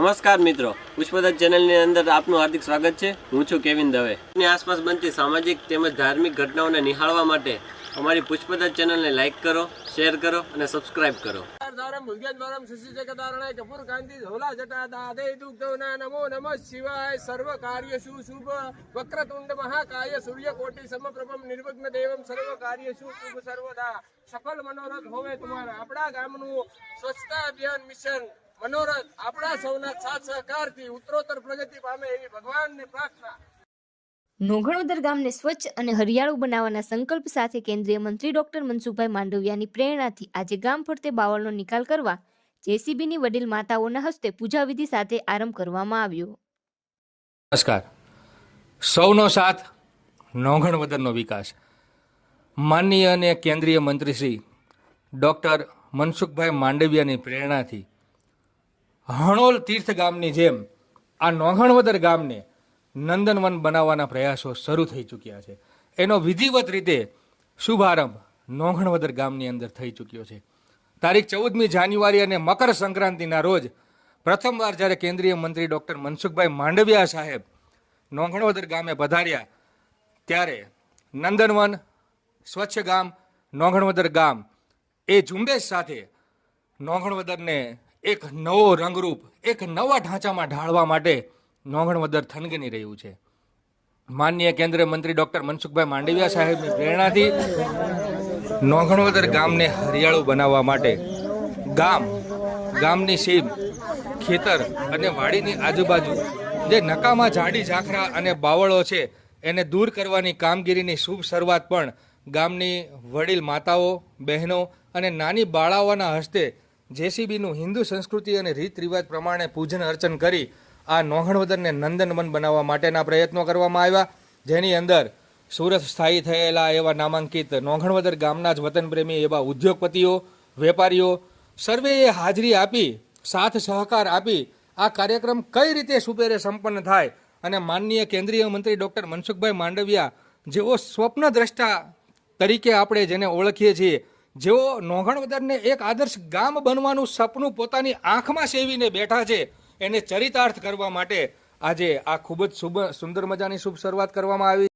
નમસ્કાર મિત્રો, પુષ્પદત્ત ચેનલની અંદર આપનું હાર્દિક સ્વાગત છે। હું છું કેવિન દવે। ની આસપાસ બનતી સામાજિક તેમજ ધાર્મિક ઘટનાઓને નિહાળવા માટે અમારી પુષ્પદત્ત ચેનલને લાઈક કરો, શેર કરો અને સબસ્ક્રાઇબ કરો। નમો નમઃ શિવાય સર્વ કાર્યશુ શુભ વક્રતુંડ મહાકાય સૂર્યકોટિ સમપ્રભમ નિર્વિઘ્ન દેવમ સર્વ કાર્યશુ શુભ સર્વદા સફલ મનોરથ હોવે તમારા। આપણા ગામનું સ્વચ્છતા અભિયાન મિશન મનોરથ આપણા સૌના સાથ સહકારથી ઉત્તરોત્તર પ્રગતિ પામે એવી ભગવાનની પ્રાર્થના। નોઘણવદર ગામને સ્વચ્છ અને હરિયાળું બનાવવાના સંકલ્પ સાથે કેન્દ્રીય મંત્રી ડોક્ટર મનસુખભાઈ માંડવિયાની પ્રેરણાથી આજે ગામ ફરતે બાવળનો નિકાલ કરવા જેસીબીની વડીલ માતાઓના હસ્તે પૂજાવિધિ સાથે આરંભ કરવામાં આવ્યો। નમસ્કાર, સૌનો સાથ નોઘણવદરનો વિકાસ। માનનીય અને કેન્દ્રીય મંત્રી શ્રી ડૉક્ટર મનસુખભાઈ માંડવિયાની પ્રેરણાથી હણોલ તીર્થ ગામની જેમ આ નોઘણવદર ગામને નંદનવન બનાવવાના પ્રયાસો શરૂ થઈ ચૂક્યા છે। એનો વિધિવત રીતે શુભારંભ નોઘણવદર ગામની અંદર થઈ ચૂક્યો છે। તારીખ 14મી જાન્યુઆરી અને મકર સંક્રાંતિના રોજ પ્રથમવાર જ્યારે કેન્દ્રીય મંત્રી ડૉક્ટર મનસુખભાઈ માંડવિયા સાહેબ નોઘણવદર ગામે પધાર્યા ત્યારે નંદનવન, સ્વચ્છ ગામ, નોઘણવદર ગામ એ ઝુંબેશ સાથે નોઘણવદરને એક નવો રંગરૂપ, એક નવા ઢાંચામાં ઢાળવા માટે નોઘણવદર થનગની રહ્યું છે। માનનીય કેન્દ્રીય મંત્રી ડૉક્ટર મનસુખભાઈ માંડવિયા સાહેબની પ્રેરણાથી નોઘણવદર ગામને હરિયાળું બનાવવા માટે ગામની સીમ, ખેતર અને વાડીની આજુબાજુ જે નકામા ઝાડી ઝાખરા અને બાવળો છે એને દૂર કરવાની કામગીરીની શુભ શરૂઆત પણ ગામની વડીલ માતાઓ, બહેનો અને નાની બાળાઓના હસ્તે જેસીબીનું હિન્દુ સંસ્કૃતિ અને રીત રિવાજ પ્રમાણે પૂજન અર્ચન કરી આ નોઘણવદરને નંદનવન બનાવવા માટેના પ્રયત્નો કરવામાં આવ્યા, જેની અંદર સુરત સ્થાયી થયેલા એવા નામાંકિત નોઘણવદર ગામના જ વતનપ્રેમી એવા ઉદ્યોગપતિઓ, વેપારીઓ સર્વેએ હાજરી આપી, સાથ સહકાર આપી આ કાર્યક્રમ કઈ રીતે સુપેરે સંપન્ન થાય અને માનનીય કેન્દ્રીય મંત્રી ડૉક્ટર મનસુખભાઈ માંડવિયા જેઓ સ્વપ્નદ્રષ્ટા તરીકે આપણે જેને ઓળખીએ છીએ, જેઓ નોઘણવદરને એક આદર્શ ગામ બનવાનું સપનું પોતાની આંખમાં સેવીને બેઠા છે, એને ચરિતાર્થ કરવા માટે આજે આ ખૂબ જ સુંદર મજાની શુભ શરૂઆત કરવામાં આવી।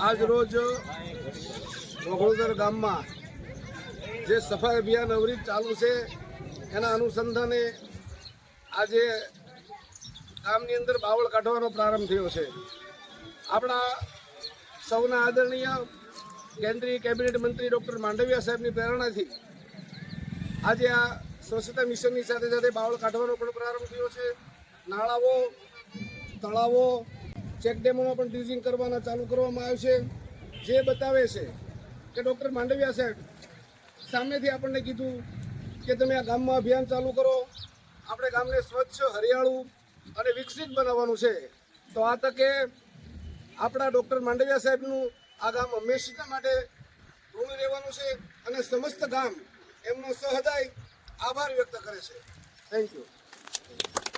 આજ રોજ મોગળોદર ગામમાં જે સફાઈ અભિયાન અવિરત ચાલુ છે એના અનુસંધાને આજે ગામની અંદર બાવળ કાઢવાનો પ્રારંભ થયો છે. આપણા સૌના આદરણીય કેન્દ્રીય કેબિનેટ મંત્રી ડૉક્ટર માંડવિયા સાહેબની પ્રેરણાથી આજે આ સ્વચ્છતા મિશનની સાથે સાથે બાવળ કાઢવાનો પણ પ્રારંભ થયો છે. નાળાઓ, તળાવો, ચેકડેમોમાં પણ ડ્યુઝિંગ કરવાના ચાલુ કરવામાં આવ્યું છે, જે બતાવે છે કે ડૉક્ટર માંડવિયા સાહેબ સામેથી આપણને કીધું કે તમે આ ગામમાં અભિયાન ચાલુ કરો, આપણે ગામને સ્વચ્છ, હરિયાળું અને વિકસિત બનાવવાનું છે. તો આ તકે આપણા ડૉક્ટર માંડવિયા સાહેબનું આ ગામ હંમેશા માટે ઋણી રહેવાનું છે અને સમસ્ત ગામ એમનો સહૃદય આભાર વ્યક્ત કરે છે. Thank you.